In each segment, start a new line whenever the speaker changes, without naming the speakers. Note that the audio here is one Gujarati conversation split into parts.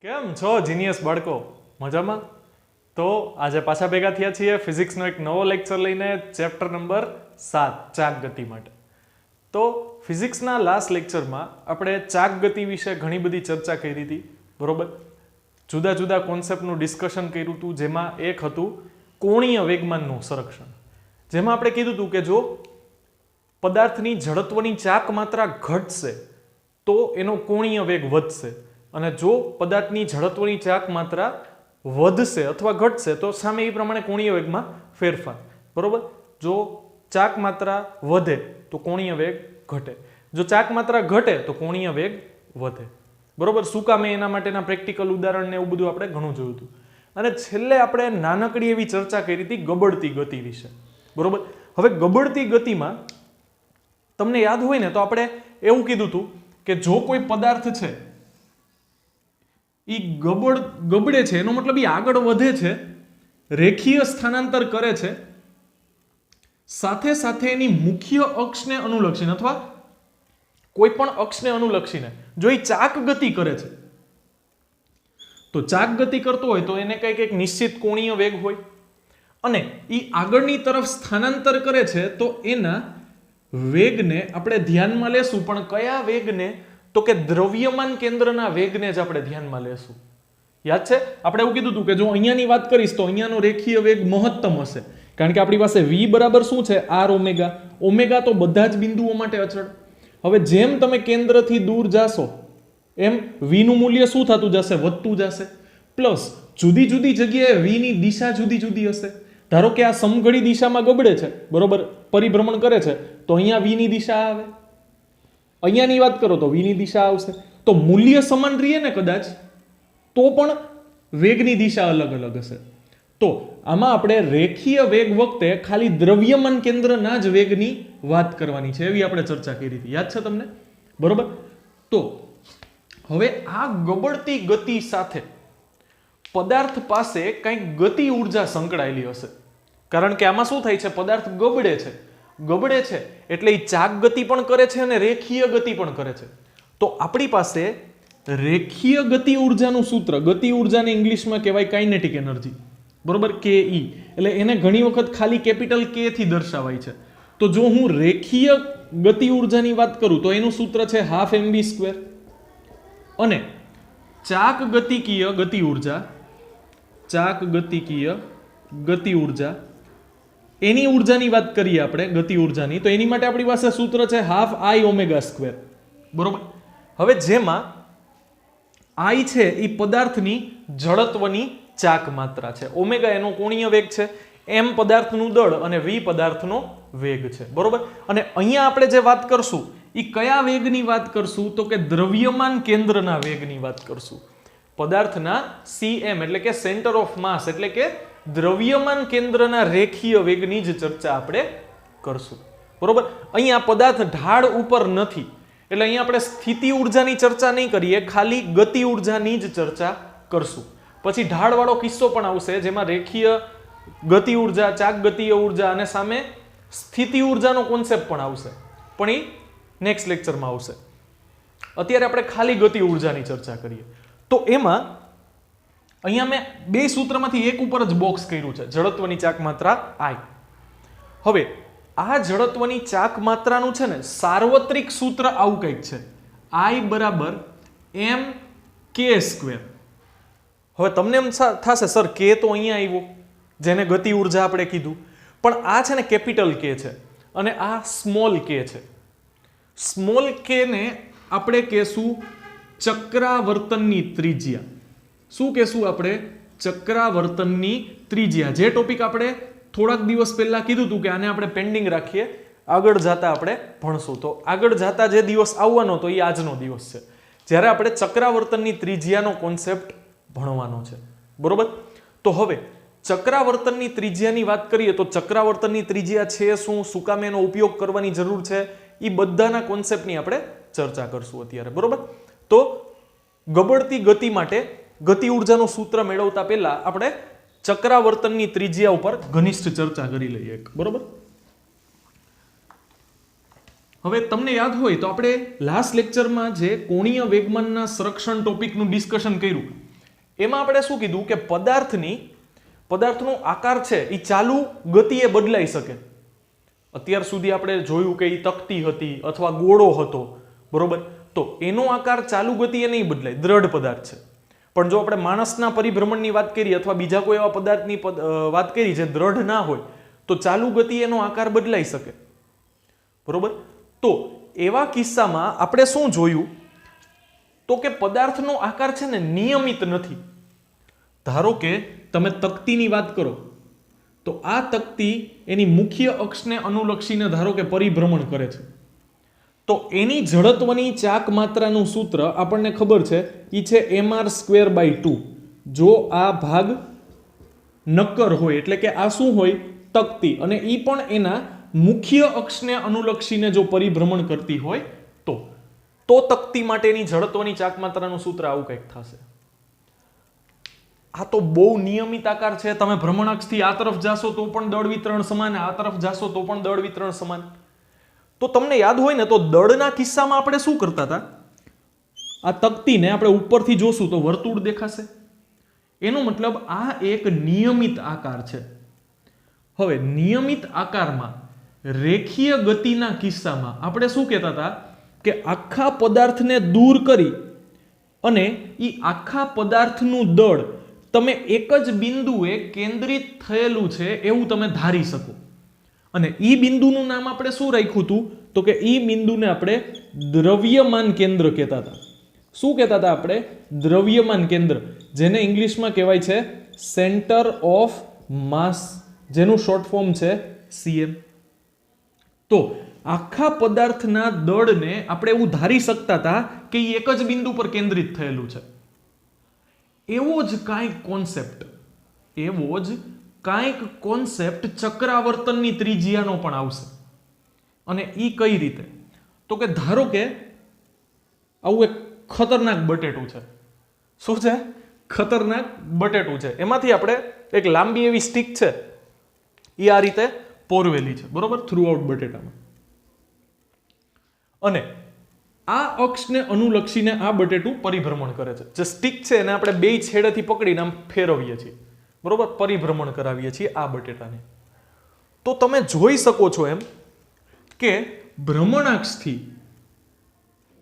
કેમ છો જીનિયસ બાળકો? મજામાં? તો આજે પાછા ભેગા થયા છીએ ફિઝિક્સનો એક નવો લેક્ચર લઈને, ચેપ્ટર નંબર 7 ચાક ગતિ માટે. તો ફિઝિક્સના લાસ્ટ લેક્ચરમાં આપણે ચાક ગતિ વિશે ઘણી બધી ચર્ચા કરી હતી, બરોબર? જુદા જુદા કોન્સેપ્ટનું ડિસ્કશન કર્યું હતું, જેમાં એક હતું કોણીય વેગમાનનું સંરક્ષણ. જેમાં આપણે કીધું હતું કે જો પદાર્થની જડત્વની ચાક માત્રા ઘટશે તો એનો કોણીય વેગ વધશે, અને જો પદાર્થની જડત્વની ચાક માત્રા વધશે અથવા ઘટશે તો સામે એ પ્રમાણે કોણીય વેગમાં ફેરફાર, બરોબર? જો ચાક માત્રા વધે તો કોણીય વેગ ઘટે, જો ચાક માત્રા ઘટે તો કોણીય વેગ વધે, બરોબર? શું કામ? એના માટેના પ્રેક્ટિકલ ઉદાહરણ ને એવું બધું આપણે ઘણું જોયું હતું. અને છેલ્લે આપણે નાનકડી એવી ચર્ચા કરી હતી ગબડતી ગતિ વિશે, બરોબર? હવે ગબડતી ગતિમાં તમને યાદ હોય ને તો આપણે એવું કીધું હતું કે જો કોઈ પદાર્થ છે એ ગબડે છે, એનો મતલબ એ આગળ વધે છે, રેખીય સ્થાનાંતર કરે છે, સાથે સાથે એની મુખ્ય અક્ષને અનુલક્ષીને અથવા કોઈ પણ અક્ષને અનુલક્ષીને જો એ ચાક ગતિ કરે છે, તો ચાક ગતિ કરતો હોય તો એને કંઈક એક નિશ્ચિત કોણીય વેગ હોય, અને એ આગળની તરફ સ્થાનાંતર કરે છે તો એના વેગને આપણે ધ્યાનમાં લેશું. પણ કયા વેગને? તો કે દ્રવ્યમાન કેન્દ્રના વેગને જ આપણે ધ્યાનમાં લેશું. યાદ છે? આપણે એવું કીધું હતું કે જો અહીંયાની વાત કરીશ તો અહીંયાનો રેખીય વેગ મહત્તમ હશે, કારણ કે આપણી પાસે v બરાબર શું છે? r omega. ઓમેગા તો બધા જ બિંદુઓ માટે અચળ. હવે જેમ તમે કેન્દ્રથી દૂર જાશો એમ v નું મૂલ્ય શું થતું જશે? વધતું જશે. પ્લસ જુદી જુદી જગ્યાએ v ની દિશા જુદી જુદી હશે. ધારો કે આ સમઘડી દિશામાં ગબડે છે, બરોબર, પરિભ્રમણ કરે છે, તો અહીંયા v ની દિશા આવે. અહીંયાની વાત કરો તો v ની દિશા આવશે. તો મૂલ્ય સમાન રહીએ ને કદાચ, તો પણ વેગની દિશા અલગ અલગ હશે. તો આમાં આપણે રેખીય વેગ વખતે ખાલી દ્રવ્યમાન કેન્દ્રના જ વેગની વાત કરવાની છે, એવી આપણે ચર્ચા કરી હતી. યાદ છે તમને? બરોબર. તો હવે આ ગબડતી ગતિ સાથે પદાર્થ પાસે કંઈક ગતિ ઉર્જા સંકળાયેલી હશે, કારણ કે આમાં શું થાય છે? પદાર્થ ગબડે છે એટલે એ ચાક ગતિ પણ કરે છે અને રેખીય ગતિ પણ કરે છે. તો આપણી પાસે રેખીય ગતિ ઉર્જાનું સૂત્ર, ગતિ ઉર્જાને ઇંગ્લિશમાં કહેવાય કાઇનેટિક એનર્જી, બરોબર, કે ઈ. એટલે એને ઘણી વખત ખાલી કેપિટલ કે થી દર્શાવાય છે. તો જો હું રેખીય ગતિ ઉર્જાની વાત કરું તો એનું સૂત્ર છે હાફ mv². અને ચાક ગતિકીય ગતિ ઉર્જા, એની ઉર્જાની વાત કરીએ આપણે, ગતિ ઉર્જાની, તો એની માટે આપણી પાસે સૂત્ર છે હાફ i ઓમેગા², બરોબર? હવે જેમાં i છે એ પદાર્થની જડત્વની ચાક માત્રા છે, ઓમેગા એનો કોણીય વેગ છે, m પદાર્થનું દળ અને v પદાર્થનો વેગ છે, બરોબર? અને અહીંયા આપણે જે વાત કરશું એ કયા વેગની વાત કરશું? તો કે દ્રવ્યમાન કેન્દ્રના વેગની વાત કરશું. પદાર્થના cm એટલે કે સેન્ટર ઓફ માસ, એટલે કે દ્રવ્યમાન કેન્દ્રના રેખીય વેગની જ ચર્ચા આપણે કરશું, બરોબર? અહીંયા પદાર્થ ઢાળ ઉપર નથી, એટલે અહીંયા આપણે સ્થિતિ ઉર્જાની ચર્ચા નહીં કરીએ, ખાલી ગતિ ઉર્જાની જ ચર્ચા કરશું. પછી ઢાળવાળો કિસ્સો પણ આવશે, જેમાં રેખીય ગતિ ઉર્જા, ચાક ગતિય ઉર્જા અને સામે સ્થિતિ ઉર્જાનો કોન્સેપ્ટ પણ આવશે, પણ એ નેક્સ્ટ લેક્ચરમાં આવશે. અત્યારે આપણે ખાલી ગતિ ઉર્જાની ચર્ચા કરીએ. તો એમાં અહીંયા મેં બે સૂત્રમાંથી એક ઉપર જ બોક્સ કર્યું છે, જડત્વની ચાક માત્રા I. હવે આ જડત્વની ચાક માત્રાનું છે ને સાર્વત્રિક સૂત્ર આવું કંઈક છે, I બરાબર mk². હવે તમને એમ થશે સર કે તો અહીંયા આવ્યો, જેને ગતિ ઉર્જા આપણે કીધું, પણ આ છે ને કેપિટલ કે છે અને આ સ્મોલ કે છે. સ્મોલ કે ને આપણે કહેશું ચક્રાવર્તનની ત્રિજ્યા. શું કહેશું આપણે? ચક્રાવર્તનની ત્રિજ્યા. જે ટોપિક આપણે થોડાક દિવસ પહેલા કીધું હતું કે આને આપણે પેન્ડિંગ રાખીએ, આગળ જતા આપણે ભણશું. તો આગળ જતા જે દિવસ આવવાનો તો એ આજનો દિવસ છે, જ્યારે આપણે ચક્રાવર્તનની ત્રિજ્યાનો કોન્સેપ્ટ ભણવાનો છે, બરોબર? તો હવે ચક્રાવર્તનની ત્રિજ્યાની વાત કરીએ તો ચક્રાવર્તનની ત્રિજ્યા છે શું, શું કામ એનો ઉપયોગ કરવાની જરૂર છે, એ બધાના કોન્સેપ્ટની આપણે ચર્ચા કરશું અત્યારે, બરોબર? તો ગબડતી ગતિ માટે ગતિ ઉર્જાનું સૂત્ર મેળવતા પહેલા આપણે ચક્રાવર્તનની ત્રિજ્યા ઉપર ઘનિષ્ઠ ચર્ચા કરી લઈએ, બરોબર? હવે તમને યાદ હોય તો આપણે લાસ્ટ લેક્ચરમાં જે કોણીય વેગમાનના સંરક્ષણ ટોપિકનું ડિસ્કશન કર્યું એમાં આપણે શું કીધું કે પદાર્થનો આકાર છે એ ચાલુ ગતિએ બદલાઈ શકે. અત્યાર સુધી આપણે જોયું કે એ તકતી હતી અથવા ગોળો હતો, બરોબર? તો એનો આકાર ચાલુ ગતિએ નહીં બદલાય, દ્રઢ પદાર્થ છે. પણ જો આપણે માણસના પરિભ્રમણની વાત કરીએ અથવા બીજા કોઈ એવા પદાર્થની વાત કરી જે દ્રઢ ના હોય તો ચાલુ ગતિએ એનો આકાર બદલાઈ શકે, બરોબર? તો એવા કિસ્સામાં આપણે શું જોયું તો કે પદાર્થનો આકાર છે ને નિયમિત નથી. ધારો કે તમે તકતીની વાત કરો તો આ તકતી એની મુખ્ય અક્ષને અનુલક્ષીને ધારો કે પરિભ્રમણ કરે છે, તો એની જડત્વની ચાક માત્રાનું સૂત્ર આપણને ખબર છે એ છે mr²/2. જો આ ભાગ નક્કર હોય એટલે કે આ શું હોય, તકતી, અને એ પણ એના મુખ્ય અક્ષને અનુલક્ષીને જો પરિભ્રમણ કરતી હોય તો તકતી માટેની જડત્વની ચાક માત્રાનું સૂત્ર આવું કંઈક થશે. આ તો બહુ નિયમિત આકાર છે. તમે ભ્રમણાક્ષથી આ તરફ જાશો તો પણ દળ વિતરણ સમાન, આ તરફ જાશો તો પણ દળ વિતરણ સમાન. તો તમને યાદ હોય ને તો દળના કિસ્સામાં આપણે શું કરતા હતા, આ તકતીને આપણે ઉપરથી જોશું તો વર્તુળ દેખાશે. એનો મતલબ આ એક નિયમિત આકાર છે. હવે નિયમિત આકારમાં રેખીય ગતિના કિસ્સામાં આપણે શું કહેતા હતા કે આખા પદાર્થને દૂર કરી અને એ આખા પદાર્થનું દળ તમે એક જ બિંદુએ કેન્દ્રિત થયેલું છે એવું તમે ધારી શકો. અને ઈ બિંદુનું નામ આપણે શું રાખ્યું હતું તો કે ઈ બિંદુને આપણે દ્રવ્યમાન કેન્દ્ર કહેતા હતા. શું કહેતા હતા આપણે? દ્રવ્યમાન કેન્દ્ર, જેને ઇંગ્લિશમાં કહેવાય છે સેન્ટર ઓફ માસ, જેનું શોર્ટ ફોર્મ છે CM. તો આખા પદાર્થના દળને આપણે એવું ધારી શકતા હતા કે એ એક જ બિંદુ પર કેન્દ્રિત થયેલું છે. એવો જ કાંઈક કોન્સેપ્ટ ચક્રાવર્તનની ત્રિજ્યાનો પણ આવશે. અને એ કઈ રીતે? તો કે ધારો કે આવું એક ખતરનાક બટેટું છે. શું છે? ખતરનાક બટેટું છે. એમાંથી આપણે એક લાંબી એવી સ્ટીક છે એ આ રીતે પોરવેલી છે, બરોબર, થ્રુઆઉટ બટેટામાં. અને આ અક્ષને અનુલક્ષીને આ બટેટું પરિભ્રમણ કરે છે. જે સ્ટીક છે એને આપણે બે છેડેથી પકડીને આમ ફેરવીએ છીએ, બરોબર, પરિભ્રમણ કરાવીએ છીએ આ બટેટાને. તો તમે જોઈ શકો છો એમ કે ભ્રમણાક્ષથી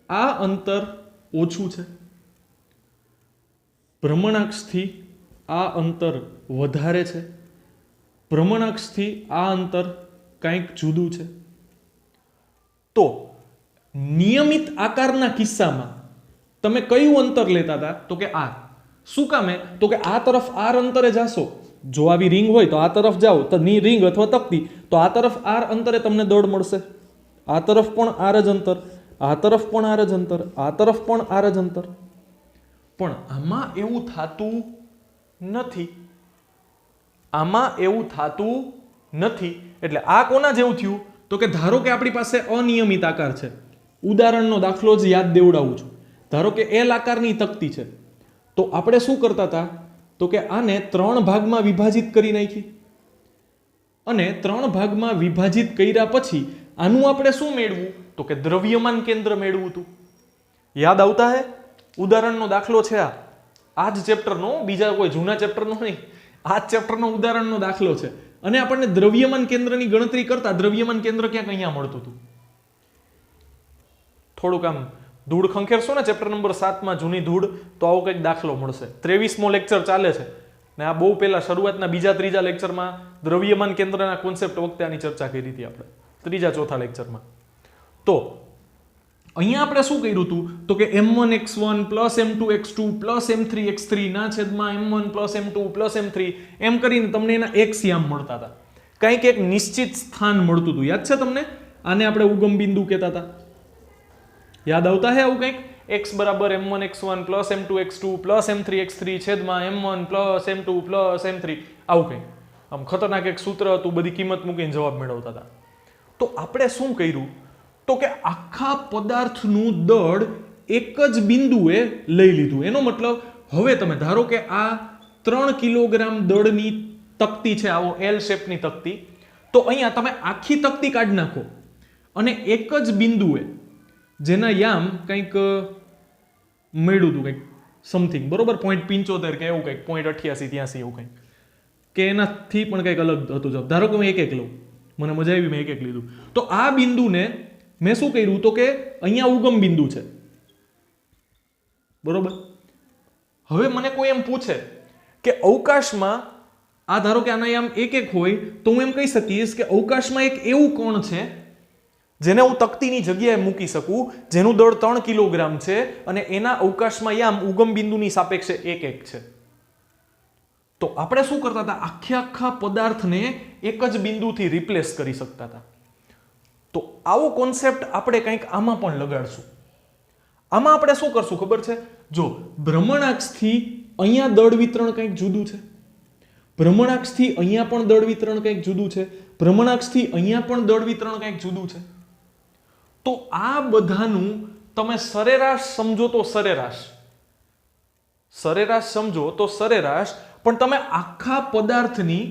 આ અંતર ઓછું છે, ભ્રમણાક્ષથી આ અંતર વધારે છે, ભ્રમણાક્ષથી આ અંતર કંઈક જુદું છે. તો નિયમિત આકારના કિસ્સામાં તમે કયું અંતર લેતા હતા તો કે r. શું કામે? તો કે આ તરફ r અંતરે જાશો, જો આવી રિંગ હોય તો આ તરફ જાઓ તો ની રિંગ અથવા તકતી, તો આ તરફ r અંતરે તમને દળ મળશે, આ તરફ પણ r જ અંતર, આ તરફ પણ r જ અંતર, આ તરફ પણ r જ અંતર. પણ આમાં એવું થતું નથી. એટલે આ કોના જેવું થયું તો કે ધારો કે આપણી પાસે અનિયમિત આકાર છે. ઉદાહરણનો દાખલો જ યાદ દેવડાવું છું. ધારો કે L આકારની તકતી છે, તો આપણે શું કરતા હતા તો કે આને 3 ભાગમાં વિભાજિત કરી નાખી, અને 3 ભાગમાં વિભાજિત કર્યા પછી આનું આપણે શું મેળવું તો કે દ્રવ્યમાન કેન્દ્ર મેળવું હતું. યાદ આવતા હે? ઉદાહરણનો દાખલો છે આ જ ચેપ્ટરનો, બીજા કોઈ જૂના ચેપ્ટરનો નહીં, આ જ ચેપ્ટરનો ઉદાહરણનો દાખલો છે. અને આપણને દ્રવ્યમાન કેન્દ્રની ગણતરી કરતા દ્રવ્યમાન કેન્દ્ર ક્યાંક અહીંયા મળતું હતું. થોડુંક આમ ધૂળ ખંખેરશો ને ચેપ્ટર નંબર 7 માં જૂની ધૂળ, તો આવો કંઈક દાખલો મળશે. 23મો લેક્ચર ચાલે છે ને આ બહુ પહેલા શરૂઆતના બીજા ત્રીજા લેક્ચરમાં દ્રવ્યમાન કેન્દ્રના કોન્સેપ્ટ વખતે આની ચર્ચા કરી હતી આપણે, ત્રીજા ચોથા લેક્ચરમાં. તો અહીંયા આપણે શું કર્યું હતું તો કે m1x1 m2x2 m3x3 ના છેદમાં m1 m2 m3 એમ કરીને તમને એના x યામ મળતા હતા. કંઈક એક નિશ્ચિત સ્થાન મળતું હતું. યાદ છે તમને? આને આપણે ઉગમ બિંદુ કહેતા હતા. યાદ આવતા હે આવું કંઈક? x બરાબર m1x1 m2x2 m3x3 છેદમાં m1 m2 m3 આવું કંઈક. આમ ખતરનાક એક સૂત્ર હતું, બધી કિંમત મૂકીને જવાબ મેળવતા હતા. તો આપણે શું કર્યું તો કે આખા પદાર્થનું દળ એક જ બિંદુએ લઈ લીધું. એનો મતલબ હવે તમે ધારો કે આ 3 કિલોગ્રામ દળની તકતી છે, આવો L શેપની તકતી, તો અહીંયા તમે આખી તકતી કાઢી નાખો અને એક જ બિંદુએ, જેના યામ કંઈક મળ્યું હતું, કંઈક સમથિંગ, બરોબર, 0.75 કે એવું કંઈક, 0.88-83 એવું કંઈક, કે એનાથી પણ કંઈક અલગ હતું જવાબ. ધારો કે હું એક લઉં, મને મજા આવી, મેં એક લીધું. તો આ બિંદુને મેં શું કર્યું, તો કે અહીંયા ઉગમ બિંદુ છે, બરોબર. હવે મને કોઈ એમ પૂછે કે અવકાશમાં આ ધારો કે આના આમ એક હોય, તો હું એમ કહી શકીશ કે અવકાશમાં એક એવું કોણ છે જેને હું તકતીની જગ્યાએ મૂકી શકું, જેનું દળ 3 કિલોગ્રામ છે અને એના અવકાશમાં યામ ઉગમ બિંદુની સાપેક્ષે 1 છે. તો આપણે શું કરતા હતા, આખા પદાર્થને એક જ બિંદુથી રિપ્લેસ કરી શકતા હતા. તો આવો કોન્સેપ્ટ આપણે કંઈક આમાં પણ લગાડશું. આમાં આપણે શું કરશું ખબર છે, જો ભ્રમણાક્ષથી અહીંયા દળ વિતરણ કંઈક જુદું છે, ભ્રમણાક્ષથી અહીંયા પણ દળ વિતરણ કંઈક જુદું છે, ભ્રમણાક્ષથી અહીંયા પણ દળ વિતરણ કંઈક જુદું છે. તો આ બધાનું તમે સરેરાશ સમજો તો સરેરાશ સમજો તો સરેરાશ, પણ તમે આખા પદાર્થની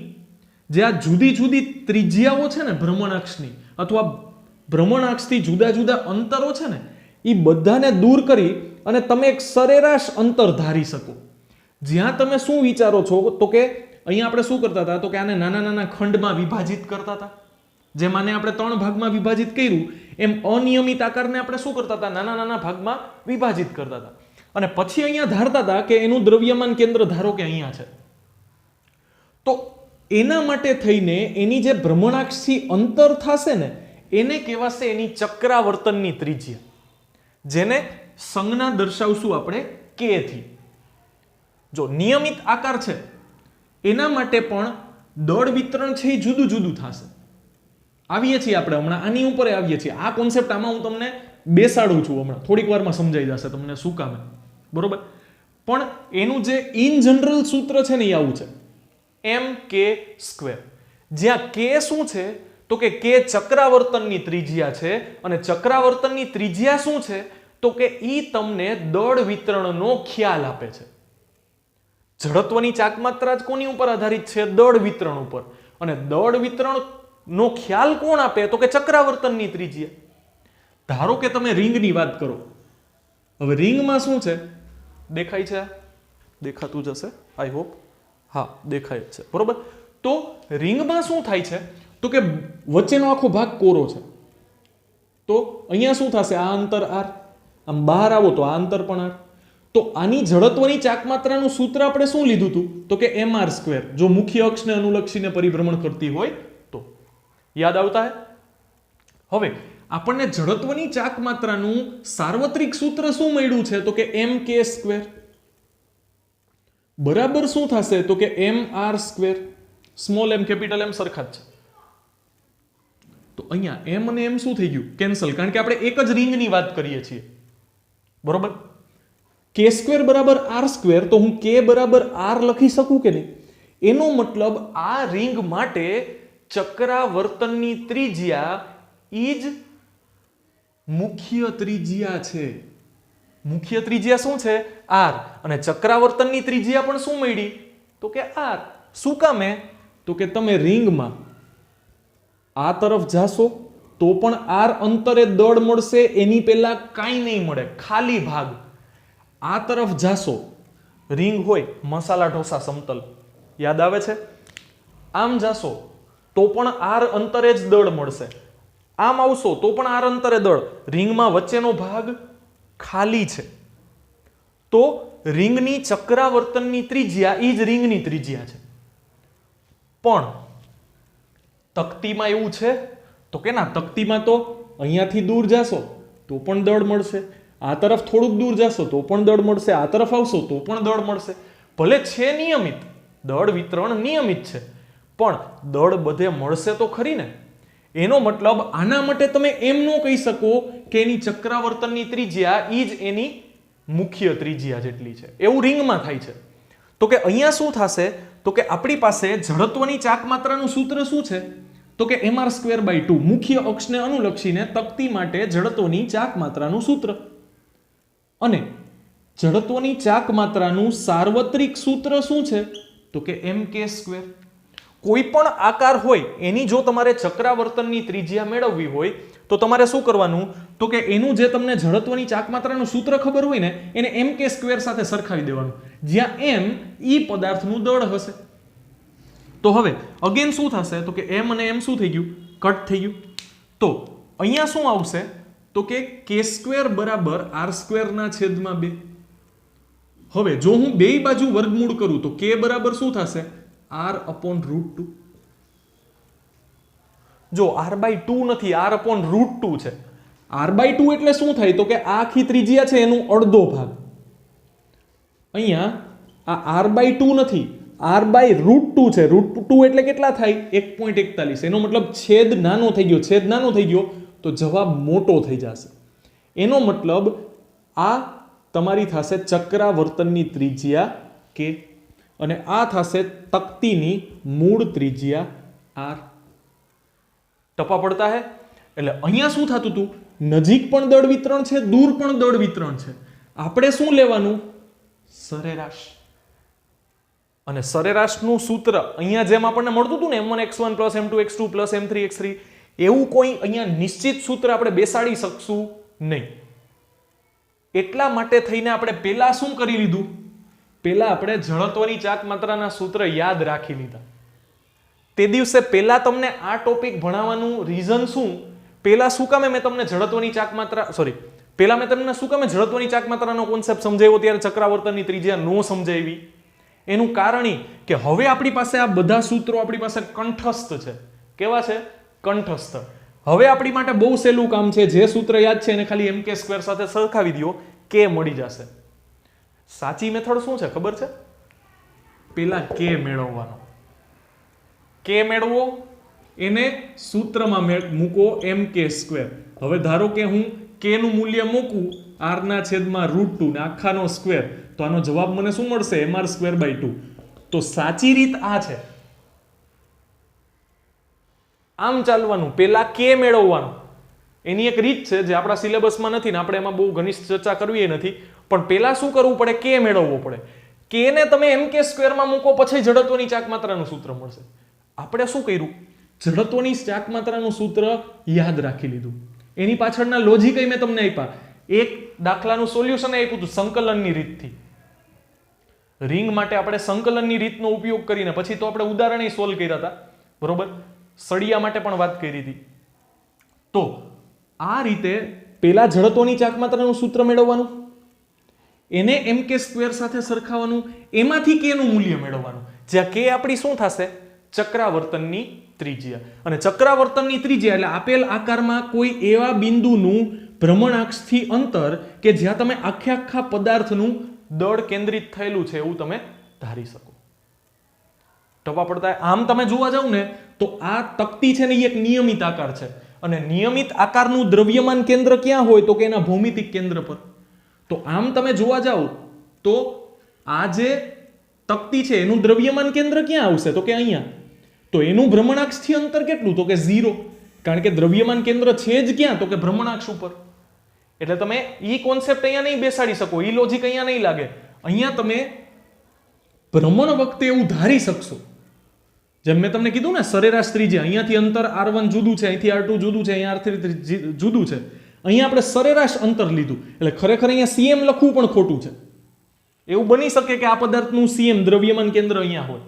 જે આ જુદી જુદી ત્રિજ્યાઓ છે ને ભ્રમણાક્ષની, અથવા ભ્રમણાક્ષથી જુદા જુદા અંતરો છે ને, એ બધાને દૂર કરી અને તમે એક સરેરાશ અંતર ધારી શકો. જ્યાં તમે શું વિચારો છો, તો કે અહીંયા આપણે શું કરતા હતા, તો કે આને નાના નાના ખંડમાં વિભાજિત કરતા હતા. જેમ આને આપણે 3 ભાગમાં વિભાજિત કર્યું, એમ અનિયમિત આકારને આપણે શું કરતા હતા, નાના નાના ભાગમાં વિભાજિત કરતા હતા. અને પછી અહીંયા ધારતા હતા કે એનું દ્રવ્યમાન કેન્દ્ર ધારો કે અહીંયા છે. તો એના માટે થઈને એની જે ભ્રમણાક્ષથી અંતર થશે ને, એને કહેવાશે એની ચક્રાવર્તનની ત્રિજ્યા, જેને સંજ્ઞા દર્શાવશું આપણે k થી. જો નિયમિત આકાર છે એના માટે પણ દળ વિતરણ છે એ જુદું જુદું થશે. આવીએ છીએ આપણે હમણાં આની ઉપર આવીએ છીએ. આ કોન્સેપ્ટ આમાં હું તમને બેસાડું છું, હમણાં થોડીક વારમાં સમજાઈ જશે તમને શું કામ, બરોબર. પણ એનું જે ઇન જનરલ સૂત્ર છે ને એ આવું છે, mk², જ્યાં k શું છે, તો કે k ચક્રાવર્તનની ત્રિજ્યા છે, અને ચક્રાવર્તનની ત્રિજ્યા શું છે, તો કે ઈ તમને દળ વિતરણનો ખ્યાલ આપે છે. જડત્વની ચાકમાત્રા જ કોની ઉપર આધારિત છે, દળ વિતરણ ઉપર. અને દળ વિતરણ નો ખ્યાલ કોણ આપે, તો કે ચક્રાવર્તનની ત્રિજ્યા. ધારો કે તમે રિંગની વાત કરો. હવે રિંગમાં શું છે, દેખાય છે, દેખાતું જશે આઈ હોપ, હા દેખાય છે, બરોબર. તો રિંગમાં શું થાય છે, તો કે વચ્ચેનો આખો ભાગ કોરો છે. તો અહીંયા શું થશે, આ અંતર r, આમ બહાર આવો તો આ અંતર પણ r. તો આની જડત્વની ચાકમાત્રાનું સૂત્ર આપણે શું લીધું હતું, તો કે mr², જો મુખ્ય અક્ષને અનુલક્ષીને પરિભ્રમણ કરતી હોય તો. યાદ આવતા હે? હવે આપણને જડત્વની ચાકમાત્રાનું સાર્વત્રિક સૂત્ર શું મળ્યું છે, તો કે mk², બરાબર શું થશે, તો કે mr². Small m capital m સરખા જ છે. તો અહીંયા m અને m શું થઈ ગયું, કેન્સલ, કારણ કે આપણે એક જ રિંગની વાત કરીએ છીએ, બરોબર. k² બરાબર r², તો હું k બરાબર r લખી શકું કે નહીં? એનો મતલબ આ રિંગ માટે ચક્રાવર્તનની ત્રિજ્યા ઈ જ મુખ્ય ત્રિજ્યા છે. મુખ્ય ત્રિજ્યા શું છે, r, અને ચક્રાવર્તનની ત્રિજ્યા પણ શું મળી, તો કે r. શું કામે, તો કે તમે રિંગમાં આ તરફ જાશો તો પણ r અંતરે દળ મળશે, એની પહેલા કાંઈ નહીં મળે, ખાલી ભાગ. આ તરફ જાશો, રિંગ હોય મસાલા ઢોસા સમતલ, યાદ આવે છે, આમ જાશો તો પણ r અંતરે જ દળ મળશે, આમ આવશો તો પણ r અંતરે દળ, રિંગમાં વચ્ચેનો ભાગ ખાલી છે. તો રિંગની ચક્રાવર્તનની ત્રિજ્યા ઈ જ રિંગની ત્રિજ્યા છે. પણ તકતીમાં એવું છે, તો કે ના, તકતીમાં તો અહીંયાથી દૂર જાશો તો પણ દળ મળશે, આ તરફ થોડુંક દૂર જાશો તો પણ દળ મળશે, આ તરફ આવશો તો પણ દળ મળશે. ભલે છે નિયમિત, દળ વિતરણ નિયમિત છે, પણ દળ બધે મળશે તો ખરી ને. એનો મતલબ આના માટે તમે એમ ન કહી શકો કે એની ચક્રાવર્તનની ત્રિજ્યા ઈ જ એની મુખ્ય ત્રિજ્યા જેટલી છે. એવું રિંગમાં થાય છે. તો કે અહીંયા શું થશે, તો કે આપણી પાસે જડત્વની ચાકમાત્રાનું સૂત્ર શું છે, તો કે mr²/2, મુખ્ય અક્ષને અનુલક્ષીને તકતી માટે જડત્વની ચાકમાત્રાનું સૂત્ર. અને જડત્વની ચાકમાત્રાનું સાર્વત્રિક સૂત્ર શું છે, તો કે mk². કોઈ પણ આકાર હોય એની જો તમારે ચક્રાવર્તનની ત્રિજ્યા મેળવવી હોય તો તમારે શું કરવાનું, તો કે એનું જે તમને જડત્વની ચાકમાત્રાનું સૂત્ર ખબર હોય ને એને mk² સાથે સરખાવી દેવાનું, જ્યાં m ઈ પદાર્થનું દળ હશે. તો હવે અગેન શું થશે, તો કે m અને m શું થઈ ગયું, કટ થઈ ગયું. તો અહીંયા શું આવશે, તો કે k² બરાબર r² ના છેદમાં 2. હવે જો હું બેય બાજુ વર્ગમૂળ કરું તો k બરાબર શું થશે, r/√2. જો r/2 નથી, r/√2 છે. r/2 એટલે શું થાય, તો કે આ આખી ત્રિજ્યા છે એનું અડધો ભાગ. અહીંયા આ r/2 નથી, r/√2 છે. √2 એટલે કેટલા થાય, 1.41. એનો મતલબ છેદ નાનો થઈ ગયો. છેદ નાનો થઈ ગયો તો જવાબ મોટો થઈ જશે. એનો મતલબ આ તમારી થશે ચક્રાવર્તનની ત્રિજ્યા k અને આ થશે તક્તિની મૂળ ત્રિજ્યા r. ટપા પડતા હે. એટલે અહીંયા શું થતું હતું, નજીક પણ દળ વિતરણ છે, દૂર પણ દળ વિતરણ છે. આપણે શું લેવાનું, સરેરાશ. અને સરેરાશનું સૂત્ર અહીંયા જેમ આપણને મળતું હતું ને m1x1 + m2x2 + m3x3, એવું કોઈ અહીંયા નિશ્ચિત સૂત્ર આપણે બેસાડી શકશું નહીં. એટલા માટે થઈને આપણે પહેલા શું કરી લીધું, પહેલા આપણે જડત્વની ચાકમાત્રાના સૂત્ર યાદ રાખી લીધા. તે દિવસે પહેલા તમને આ ટોપિક ભણાવવાનું રીઝન શું, પહેલા શું કામે મેં તમને જડત્વની ચાકમાત્રા પહેલા મેં તમને શું કામે જડત્વની ચાકમાત્રાનો કોન્સેપ્ટ સમજાવ્યો ત્યારે ચક્રાવર્તનની ત્રિજ્યા નો સમજાવી. એનું કારણ એ કે હવે આપણી પાસે આ બધા સૂત્રો આપણી પાસે કંઠસ્થ છે. કેવા છે, કંઠસ્થ. હવે આપણી માટે બહુ સહેલું કામ છે, જે સૂત્ર યાદ છે એને ખાલી mk² સાથે સરખાવી દો, k મળી જશે. સાચી મેથડ શું છે ખબર છે, પેલા k મેળવવાનો. k મેળવો, એને સૂત્રમાં મૂકો mk². હવે ધારો કે હું k નું મૂલ્ય મૂકું r/√2 ને આખાનો સ્ક્વેર, તો આનો જવાબ મને શું મળશે, mr²/2. તો સાચી રીત આ છે. આમ ચાલવાનું, પેલા k મેળવવાનું. એની એક રીત છે જે આપણા સિલેબસમાં નથી ને આપણે એમાં બહુ ઘનિષ્ઠ ચર્ચા કરવી નથી, પણ પેલા શું કરવું પડે, k મેળવવો પડે. k ને તમે mk² માં મૂકો પછી જડત્વની ચાકમાત્રાનું સૂત્ર મળશે. આપણે શું કર્યું, જડત્વની ચાકમાત્રાનું સૂત્ર યાદ રાખી લીધું. એની પાછળના લોજિક મેં તમને આપ્યા. એક દાખલાનું સોલ્યુશન આપ્યું હતું સંકલનની રીતથી. રિંગ માટે આપણે સંકલનની રીતનો ઉપયોગ કરીને પછી તો આપણે ઉદાહરણ સોલ્વ કર્યા હતા, બરોબર. સળિયા માટે પણ વાત કરી હતી. તો આ રીતે પેલા જડત્વની ચાકમાત્રાનું સૂત્ર મેળવવાનું, એને mk² સાથે સરખાવવાનું, એમાંથી k નું મૂલ્ય મેળવવાનું, જ્યાં k આપણી શું થશે, ચક્રાવર્તનની ત્રિજ્યા. અને ચક્રાવર્તનની ત્રિજ્યા એટલે આપેલ આકારમાં કોઈ એવા બિંદુનું ભ્રમણાક્ષથી અંતર કે જ્યાં તમે આખા પદાર્થનું દળ કેન્દ્રિત થયેલું છે એવું તમે ધારી શકો. ટપા પડતા. આમ તમે જોવા જાવ ને તો આ તકતી છે ને એ એક નિયમિત આકાર છે, અને નિયમિત આકારનું દ્રવ્યમાન કેન્દ્ર ક્યાં હોય, તો કે એના ભૌમિતિક કેન્દ્ર પર. તો આમ તમે જોવા જાવ તો આ જે તકતી છે એનું દ્રવ્યમાન કેન્દ્ર ક્યાં આવશે, તો કે અહીંયા. તો એનું ભ્રમણાક્ષથી અંતર કેટલું, તો કે 0, કારણ કે દ્રવ્યમાન કેન્દ્ર છે જ ક્યાં, તો કે ભ્રમણાક્ષ ઉપર. એટલે તમે ઈ કોન્સેપ્ટ અહીંયા નહીં બેસાડી શકો, ઈ લોજિક અહીંયા નહીં લાગે. અહીંયા તમે ભ્રમણ વખતે એવું ધારી શકશો, જેમ મેં તમને કીધું ને સરેરાશ ત્રિજ્યા, અહીંયાથી અંતર r1 જુદું છે, અહીંથી r2 જુદું છે, અહીંયા r3 જુદું છે. અહીંયા આપણે સરેરાશ અંતર લીધું, એટલે ખરેખર અહીંયા cm લખવું પણ ખોટું છે. એવું બની શકે કે આ પદાર્થનું cm દ્રવ્યમાન કેન્દ્ર અહીંયા હોય.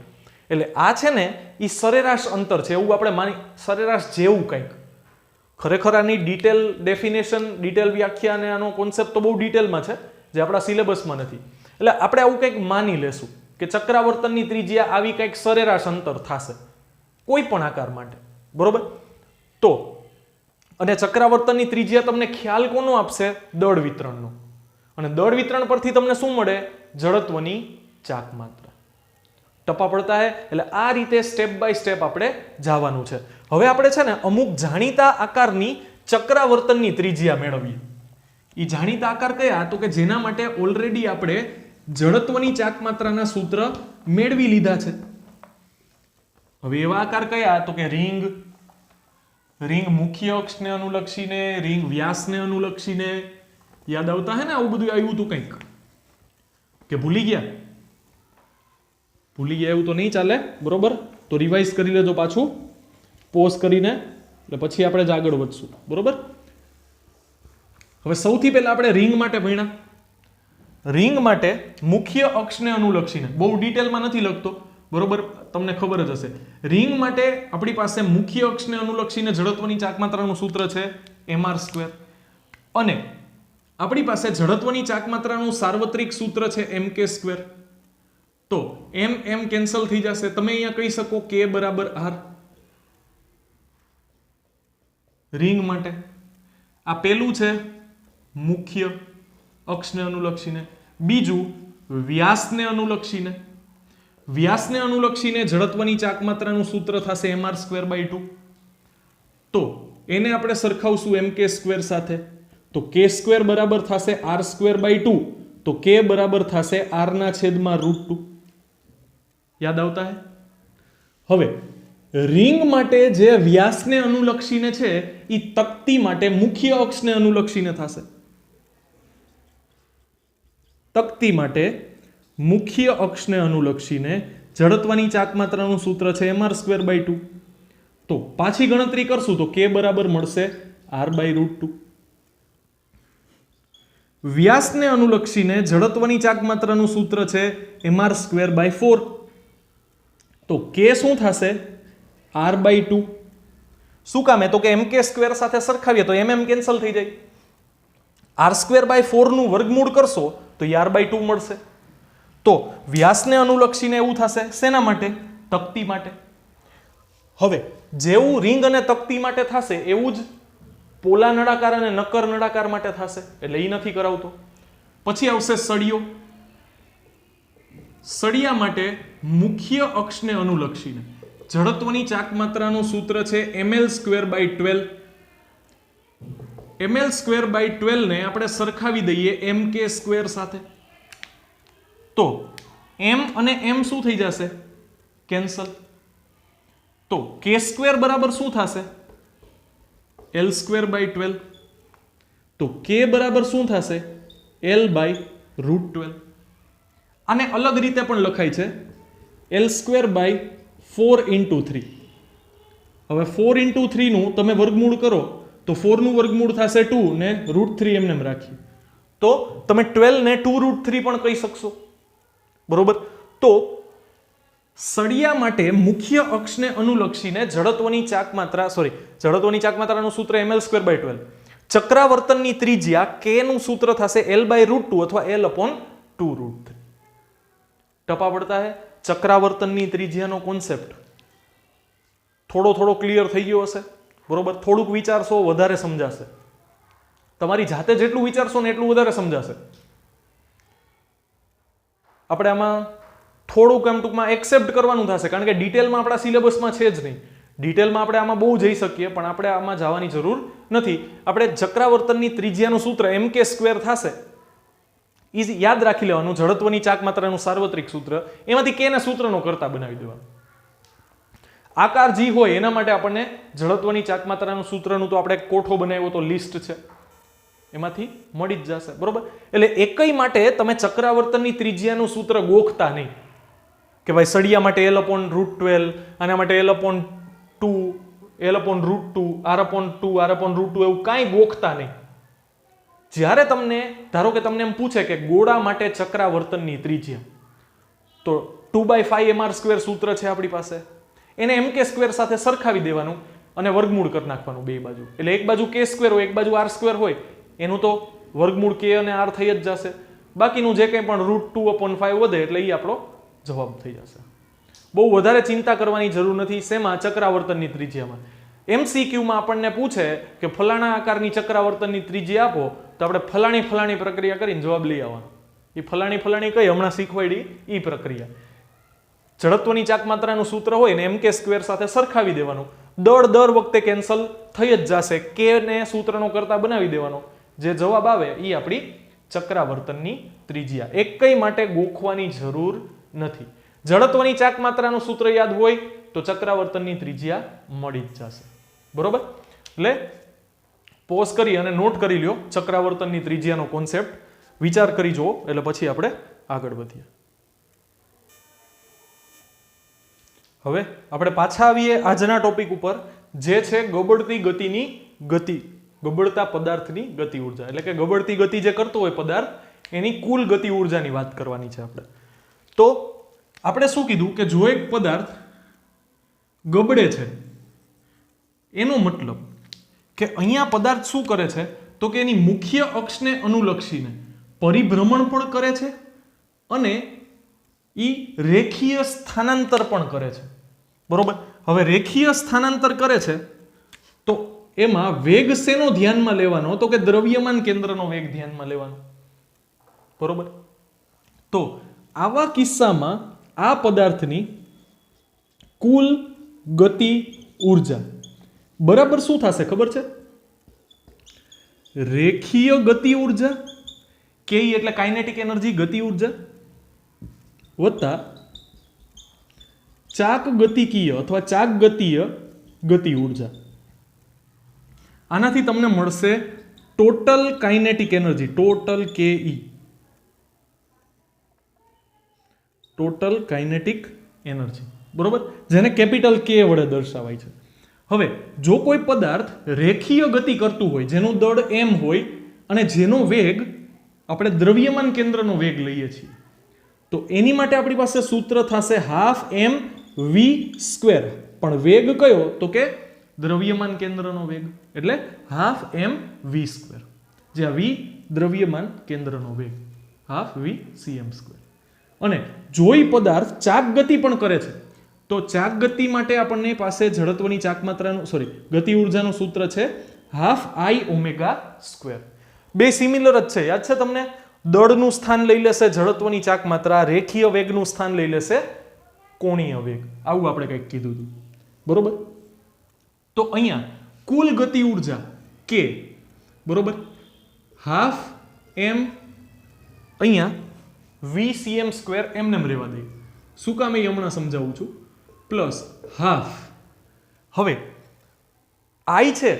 એટલે આ છે ને એ સરેરાશ અંતર છે એવું આપણે માની, સરેરાશ જેવું કંઈક. ખરેખર આની ડિટેલ ડેફિનેશન, ડિટેલ વ્યાખ્યા અને આનો કોન્સેપ્ટ તો બહુ ડિટેલમાં છે, જે આપણા સિલેબસમાં નથી. એટલે આપણે આવું કંઈક માની લેશું કે ચક્રાવર્તનની ત્રિજ્યા આવી કંઈક સરેરાશ અંતર થશે કોઈ પણ આકાર માટે, બરોબર. તો અને ચક્રાવર્તનની ત્રિજ્યા તમને ખ્યાલ કોનો આપશે, દળ વિતરણનો. અને દળ વિતરણ પરથી તમને શું મળે, જડત્વની ચાકમાત્રા. ટપા પડતા હે. એટલે આ રીતે સ્ટેપ બાય સ્ટેપ આપણે જવાનું છે. હવે આપણે છે ને અમુક જાણીતા આકારની ચક્રાવર્તનની ત્રિજ્યા મેળવીએ. એ જાણીતા આકાર કયા, તો કે જેના માટે ઓલરેડી આપણે જડત્વની ચાકમાત્રાના સૂત્ર મેળવી લીધા છે. હવે એવા આકાર કયા, તો કે રિંગ, રિંગ મુખ્ય અક્ષને અનુલક્ષીને, રિંગ વ્યાસને અનુલક્ષીને. યાદ આવતા હે ને, આવું બધું આવ્યું હતું કંઈક, કે ભૂલી ગયા? ભૂલી ગયા એવું તો નહીં ચાલે, બરોબર. તો રિવાઇઝ કરી લેજો પાછું પોઝ કરીને, એટલે પછી આપણે જ આગળ વધશું. બરોબર. હવે સૌથી પહેલા આપણે રિંગ માટે ભણ્યા. રિંગ માટે મુખ્ય અક્ષને અનુલક્ષીને, બહુ ડિટેલમાં નથી લખતો, બરોબર, તમને ખબર જ હશે. રિંગ માટે આપણી પાસે મુખ્ય અક્ષને અનુલક્ષીને જડત્વની ચાકમાત્રાનું સૂત્ર છે mr², અને આપણી પાસે જડત્વની ચાકમાત્રાનું સાર્વત્રિક સૂત્ર છે mk². તો m કેન્સલ થઈ જશે. તમે અહીંયા કહી શકો k બરાબર r. રિંગ માટે આ પહેલું છે મુખ્ય અક્ષને અનુલક્ષીને, બીજું વ્યાસને અનુલક્ષીને. વ્યાસને અનુલક્ષીને જડત્વની ચાકમાત્રાનું સૂત્ર થશે mr²/2. તો એને આપણે સરખાવશું mk² સાથે, તો k² બરાબર થશે r²/2, તો k બરાબર થશે r/√2. યાદ આવતા હે? હવે રિંગ માટે જે વ્યાસને અનુલક્ષીને છે એ તક્તી માટે મુખ્ય અક્ષને અનુલક્ષીને થશે. તક્તી માટે મુખ્ય અક્ષને અનુલક્ષીને જડત્વની ચાકમાત્રાનું સૂત્ર છે mr²/2. તો પાછી ગણતરી કરશું તો k બરાબર મળશે r/√2. વ્યાસને અનુલક્ષીને જડત્વની ચાકમાત્રાનું સૂત્ર છે mr²/4. તો k શું થશે? r/2. શું કામે? તો કે mk² સાથે સરખાવીએ તો કેન્સલ થઈ જાય. r²/4 નું વર્ગમૂળ કરશો તો r/2 મળશે. તો વ્યાસને અનુલક્ષીને એવું થશે. શેના માટે? તક્તી માટે. હવે જેવું રિંગ અને તક્તી માટે થશે એવું જ પોલા નળાકાર અને નક્કર નળાકાર માટે થશે, એટલે એ નથી કરાવતો. પછી આવશે સળિયો. સળિયા માટે મુખ્ય અક્ષને અનુલક્ષીને જડત્વની ચાકમાત્રાનું સૂત્ર છે ml²/12. ml²/12 ને આપણે સરખાવી દઈએ mk² સાથે. તો m અને m શું થઈ જશે? કેન્સલ. તો k² બરાબર શું થશે? l²/12. તો k બરાબર શું થશે? l/√12. આને અલગ રીતે પણ લખાય છે l²/4 × 3. હવે 4 × 3 નું તમે વર્ગમૂળ કરો તો 4 નું વર્ગમૂળ થશે 2 ને √3 એમને રાખીએ તો તમે 12 ને 2√3 પણ કહી શકશો. બરોબર. તો સળિયા માટે મુખ્ય અક્ષને અનુલક્ષીને જડત્વની ચાકમાત્રાનું સૂત્ર ml²/12. ચક્રાવર્તનની ત્રિજ્યા k નું સૂત્ર થશે l/√2 અથવા l/2√3. ટપા પડતા હે? ચક્રાવર્તનની ત્રિજ્યાનો કોન્સેપ્ટ થોડો ક્લિયર થઈ ગયો હશે. બરોબર. થોડુંક વિચારશો વધારે સમજાશે. તમારી જાતે જેટલું વિચારશો ને એટલું વધારે સમજાશે. આપણે આમાં થોડુંક આમ ટૂંકમાં એક્સેપ્ટ કરવાનું થશે, કારણ કે ડિટેલમાં આપણા સિલેબસમાં છે જ નહીં. ડિટેલમાં આપણે આમાં બહુ જઈ શકીએ પણ આપણે આમાં જવાની જરૂર નથી. આપણે ચક્રાવર્તનની ત્રિજ્યાનું સૂત્ર mk² થશે, ઈ યાદ રાખી લેવાનું. જડત્વની ચાકમાત્રાનું સાર્વત્રિક સૂત્ર, એમાંથી k ને સૂત્રનો કરતા બનાવી દેવાનું. આકાર જી હોય એના માટે આપણને જડત્વની ચાકમાત્રાનું સૂત્રનું તો આપણે કોઠો બનાવ્યો તો લિસ્ટ છે, એમાંથી મળી જ જશે. બરોબર. એટલે એકય માટે તમે ચક્રાવર્તનની ત્રિજ્યાનું સૂત્ર ગોખતા નહીં કે ભાઈ સળિયા માટે l/√12, આના માટે l/2, l/√2, r/2, r/√2 એવું કાંઈ ગોખતા નહીં. જ્યારે તમને ધારો કે તમને એમ પૂછે કે ગોળા માટે ચક્રાવર્તનની ત્રિજ્યા, તો 2/5 mr² સૂત્ર છે આપણી પાસે, એને mk² સાથે સરખાવી દેવાનું અને વર્ગમૂળ કરી નાખવાનું બે બાજુ. એટલે એક બાજુ k² હોય એક બાજુ r² હોય, એનું તો વર્ગમૂળ k અને r થઈ જ જશે. બાકીનું જે કંઈ પણ √2/5 વધે એટલે એ આપણો જવાબ થઈ જશે. બહુ વધારે ચિંતા કરવાની જરૂર નથી. શેમાં? ચક્રાવર્તનની ત્રિજ્યામાં. MCQમાં આપણને પૂછે કે ફલાણા આકારની ચક્રાવર્તનની ત્રિજ્યા આપો, તો આપણે ફલાણી પ્રક્રિયા કરીને જવાબ લઈ આવવાનો. એ ફલાણી કઈ હમણાં શીખવાડી એ પ્રક્રિયા. જડત્વની ચાકમાત્રાનું સૂત્ર હોય ને mk² સાથે સરખાવી દેવાનું. દર વખતે કેન્સલ થઈ જ જશે. k ને સૂત્રનો કરતા બનાવી દેવાનો. જે જવાબ આવે એ આપણી ચક્રાવર્તનની ત્રિજ્યા. એકય માટે ગોખવાની જરૂર નથી. જડત્વની ચાકમાત્રાનું સૂત્ર યાદ હોય તો ચક્રાવર્તનની ત્રિજ્યા મળી જ જશે. બરોબર. એટલે પોઝ કરી અને નોટ કરી લ્યો ચક્રાવર્તનની ત્રિજ્યાનો કોન્સેપ્ટ, વિચાર કરી જુઓ, એટલે પછી આપણે આગળ વધીએ. હવે આપણે પાછા આવીએ આજના ટોપિક ઉપર, જે છે ગબડતી ગતિની ગતિ, ગબડતા પદાર્થની ગતિ ઉર્જા, એટલે કે ગબડતી ગતિ જે કરતો હોય પદાર્થ એની કુલ ગતિ ઉર્જાની વાત કરવાની છે આપણે. તો આપણે શું કીધું કે જો એક પદાર્થ ગબડે છે એનો મતલબ કે અહીંયા પદાર્થ શું કરે છે તો કે એની મુખ્ય અક્ષને અનુલક્ષીને પરિભ્રમણ પણ કરે છે અને ઈ રેખીય સ્થાનાંતર પણ કરે છે. બરોબર. હવે રેખીય સ્થાનાંતર કરે છે તો એમાં વેગ શેનો ધ્યાનમાં લેવાનો તો કે દ્રવ્યમાન કેન્દ્રનો વેગ ધ્યાનમાં લેવાનો. બરોબર. તો આવા કિસ્સામાં આ પદાર્થની કુલ ગતિ ઉર્જા બરાબર શું થશે ખબર છે? રેખીય ગતિ ઉર્જા કે એટલે કાઇનેટિક એનર્જી ગતિ ઉર્જા વત્તા ચાક ગતિકીય અથવા ચાક ગતિય ગતિ ઉર્જા. આનાથી તમને મળશે total kinetic energy, total KE, total kinetic energy. બરોબર, જેને કેપિટલ કે વડે દર્શાવાય છે. હવે જો કોઈ પદાર્થ રેખીય ગતિ કરતું હોય, જેનું દળ m હોય અને જેનો વેગ આપણે દ્રવ્યમાન કેન્દ્રનો વેગ લઈએ છીએ, તો એની માટે આપણી પાસે સૂત્ર થશે હાફ એમ વી સ્ક્વેર. પણ વેગ કયો તો કે દ્રવ્યમાન કેન્દ્રનો વેગ, એટલે હાફ એમ વી સ્ક્વેર, જ્યાં વી દ્રવ્યમાન કેન્દ્રનો વેગ, હાફ વી સીએમ સ્ક્વેર. અને જો ઈ પદાર્થ ચાક ગતિ પણ કરે છે તો ચાક ગતિ માટે આપણને પાસે જડત્વની ચાક માત્રાનું ગતિ ઉર્જાનું સૂત્ર છે હાફ આઈ ઓમેગા સ્ક્વેર. બે સિમિલર જ છે, યાદ છે તમને? દળનું સ્થાન લઈ લેશે જડત્વની ચાક માત્રા, રેખીય વેગનું સ્થાન લઈ લેશે કોણીય વેગ. આવું આપણે કંઈક કીધું હતું. બરોબર. તો અહીંયા કુલ ગતિ ઉર્જા કે બરોબર હાફ એમ અહીંયા વી સીએમ સ્ક્વેર એમને રહેવા દઈએ. શું કામ એ હમણાં સમજાવું છું. Plus half. હવે આઈ છે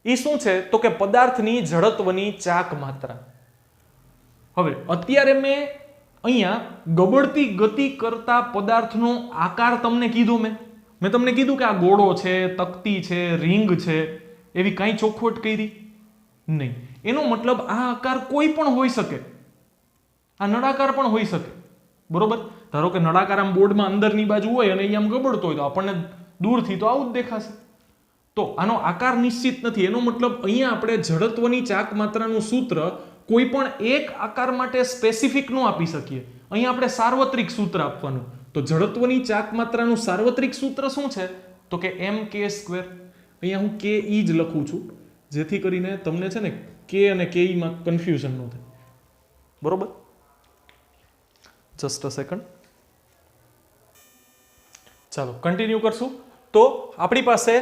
એ શું છે તો કે પદાર્થની જડત્વની ચાક માત્રા. હવે અત્યારે મેં અહીંયા ગબડતી ગતિ કરતા પદાર્થનો આકાર તમને કીધો. મેં તમને કીધું કે આ ગોળો છે, તકતી છે, રિંગ છે, એવી કાંઈ ચોખવટ કરી નહીં. એનો મતલબ આ આકાર કોઈ પણ હોઈ શકે, આ નળાકાર પણ હોઈ શકે. બરોબર. ધારો કે નળાકાર આમ બોર્ડમાં અંદરની બાજુ હોય અને એ આમ ગબડતો હોય તો આપણને દૂરથી તો આવું જ દેખાશે. તો આનો આકાર નિશ્ચિત નથી. એનો મતલબ અહીંયા આપણે જડત્વની ચાક માત્રાનું સૂત્ર કોઈ પણ એક આકાર માટે સ્પેસિફિક ન આપી શકીએ. અહીંયા આપણે સાર્વત્રિક સૂત્ર આપવાનું. તો જડત્વની ચાક માત્રાનું સાર્વત્રિક સૂત્ર શું છે તો કે એમ કે સ્ક્વેર. અહીંયા હું કે ઈ જ લખું છું જેથી કરીને તમને છે ને કે અને કે ઈ માં કન્ફ્યુઝન ન થાય. બરોબર. Just a second. ચાલો કન્ટિન્યુ કરશું. તો આપણી પાસે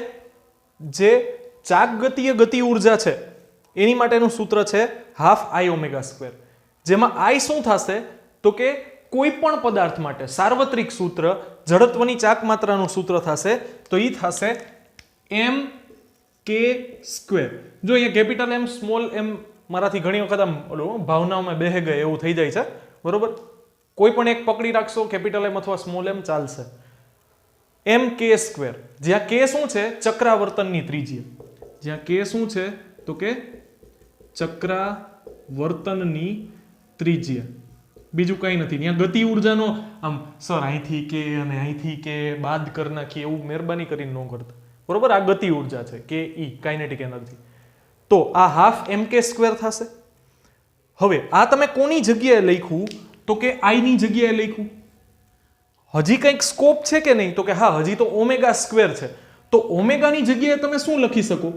જે ચાક ગતિય ગતિ ઉર્જા છે એની માટેનું સૂત્ર છે હાફ આઈ ઓમેગા સ્ક્વેર, જેમાં આઈ શું થશે તો કે કોઈ પણ પદાર્થ માટે સાર્વત્રિક સૂત્ર જડત્વની ચાક માત્રાનું સૂત્ર થશે તો ઈ થશે એમ કે સ્ક્વેર. જો અહીંયા કેપિટલ એમ સ્મોલ એમ મારાથી ઘણી વખત આમ ભાવનાઓમાં બેહે ગયે એવું થઈ જાય છે. બરોબર. કોઈ પણ એક પકડી રાખશો, કેપિટલ એમ અથવા સ્મોલ એમ ચાલશે. એમ કે સ્ક્વેર, જ્યાં કે શું છે ચક્રાવર્તનની ત્રિજ્યા, જ્યાં કે શું છે તો કે ચક્રાવર્તનની ત્રિજ્યા, બીજું કંઈ નથી. ત્યાં ગતિ ઉર્જાનો આમ સર અહીંથી કે અને અહીંથી કે બાદ કરી નાખીએ એવું મહેરબાની કરીને ન કરતા. બરોબર. આ ગતિ ઉર્જા છે કે ઈ કાઇનેટિક એનર્જી. તો આ હાફ એમ કે સ્ક્વેર થશે. હવે આ તમે કોની જગ્યાએ લખ્યું તો કે આઈ ની જગ્યાએ લખ્યું. હજી કંઈક સ્કોપ છે કે નહીં તો કે હા, હજી તો ઓમેગા સ્ક્વેર છે. તો ઓમેગાની જગ્યાએ તમે શું લખી શકો?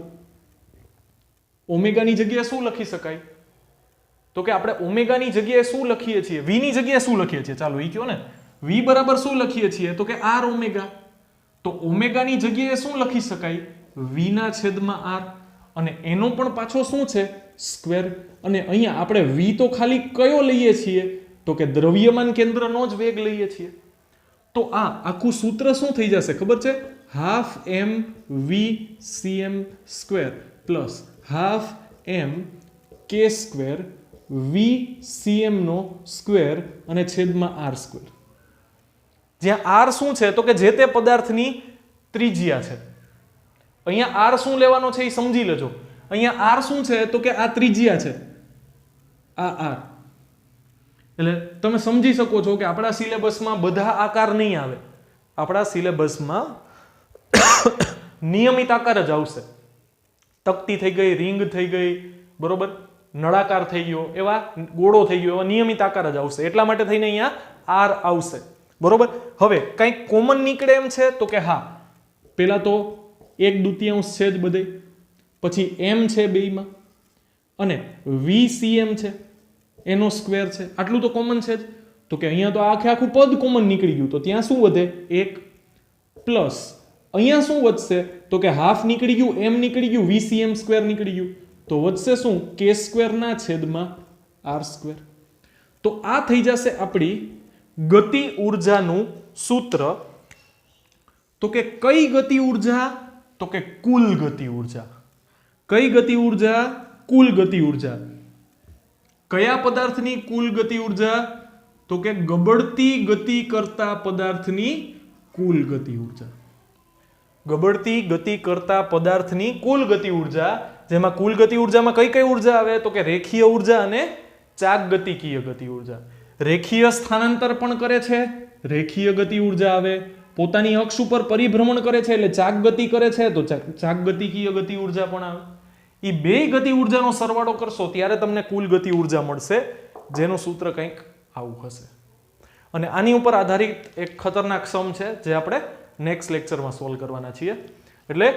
ઓમેગાની જગ્યાએ શું લખી શકાય તો કે આપણે ઓમેગાની જગ્યાએ શું લખીએ છીએ? વી ની જગ્યાએ શું લખીએ છીએ? ચાલો ઈ કયો ને. વી બરાબર શું લખીએ છીએ તો કે આર ઓમેગા. તો ઓમેગાની જગ્યાએ શું લખી શકાય? વી ના છેદમાં આર. અને એનો પણ પાછો શું છે? સ્ક્વેર. અને અહીંયા આપણે વી તો ખાલી કયો લઈએ છીએ તો કે દ્રવ્યમાન કેન્દ્રનો જ વેગ લઈએ છીએ. તો આ આખું સૂત્ર શું થઈ જશે ખબર છે? Half M V CM square plus half M K square V CM નો સ્ક્વેર અને છેદમાં આર સ્ક્વેર. જ્યાં આર શું છે તો કે જે તે પદાર્થની ત્રિજ્યા છે. અહીંયા આર શું લેવાનો છે એ સમજી લેજો. અહીંયા આર શું છે તો કે આ ત્રિજ્યા છે, આ આર. એટલે તમે સમજી શકો છો કે આપણા સિલેબસમાં બધા આકાર નહીં આવે. આપણા સિલેબસમાં નિયમિત આકાર જ આવશે. તકતી થઈ ગઈ, રિંગ થઈ ગઈ, બરોબર, નળાકાર થઈ ગયો, એવા ગોળો થઈ ગયો, એવા નિયમિત આકાર જ આવશે. એટલા માટે થઈને અહીંયા આર આવશે, બરોબર. હવે કંઈક કોમન નીકળે એમ છે તો કે હા, પેલા તો 1/2 છે જ બધે, પછી એમ છે બેયમાં, અને VCM છે, એનો સ્ક્વેર છે, આટલું તો કોમન છે જ. તો કે અહીંયા તો આખે આખું પદ કોમન નીકળી ગયું, તો ત્યાં શું વધે? 1 પ્લસ અહીંયા શું વધશે તો કે હાફ નીકળી ગયું, એમ નીકળી ગયું, VCM સ્ક્વેર નીકળી ગયું, તો વધશે શું? K સ્ક્વેર ના છેદમાં R સ્ક્વેર. તો આ થઈ જશે આપણી ગતિ ઉર્જાનું સૂત્ર. તો કે કઈ ગતિ ઉર્જા? તો કે કુલ ગતિ ઉર્જા. કઈ ગતિ ઉર્જા? કુલ ગતિ ઉર્જા. કયા પદાર્થની કુલ ગતિ ઉર્જા? તો કે ગબડતી ગતિ કરતા પદાર્થની કુલ ગતિ ઉર્જા. ગબડતી ગતિ કરતા પદાર્થની કુલ ગતિ ઉર્જા, જેમાં કુલ ગતિ ઉર્જામાં કઈ કઈ ઉર્જા આવે? તો કે રેખીય ઉર્જા અને ચાકગતિકીય ગતિ ઉર્જા. રેખીય સ્થાનાંતર પણ કરે છે, રેખીય ગતિ ઉર્જા આવે. પોતાની અક્ષ ઉપર પરિભ્રમણ કરે છે એટલે ચાકગતિ કરે છે, તો ચાકગતિકીય ગતિ ઉર્જા પણ આવે. એ બે ગતિ ઉર્જાનો સરવાળો કરશો ત્યારે તમને કુલ ગતિ ઉર્જા મળશે, જેનું સૂત્ર કંઈક આવું હશે. અને આની ઉપર આધારિત એક ખતરનાક સમ છે જે આપણે નેક્સ્ટ લેક્ચરમાં સોલ્વ કરવાના છીએ. એટલે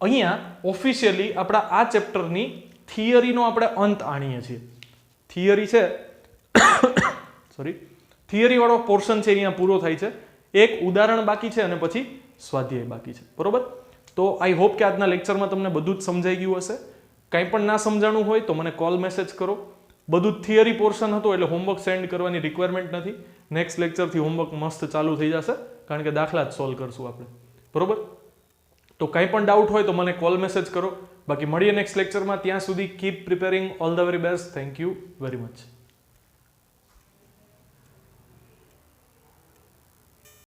અહીંયા ઓફિશિયલી આપણા આ ચેપ્ટરની થિયરીનો આપણે અંત આણીએ છીએ. થિયરી છે થિયરી વાળો પોર્શન છે અહીંયા પૂરો થાય છે. એક ઉદાહરણ બાકી છે અને પછી સ્વાધ્યાય બાકી છે, બરોબર. તો આઈ હોપ કે આજના લેક્ચરમાં તમને બધું જ સમજાઈ ગયું હશે. કંઈ પણ ના સમજાણું હોય તો મને કોલ મેસેજ કરો. બધું જ થિયરી પોર્શન હતું એટલે હોમવર્ક સેન્ડ કરવાની રિક્વાયરમેન્ટ નથી. નેક્સ્ટ લેક્ચરથી હોમવર્ક મસ્ત ચાલુ થઈ જશે, કારણ કે દાખલા જ સોલ્વ કરશું આપણે, બરોબર. તો કંઈ પણ ડાઉટ હોય તો મને કોલ મેસેજ કરો. બાકી મળીએ નેક્સ્ટ લેક્ચરમાં. ત્યાં સુધી keep preparing. All the very best. Thank you very much.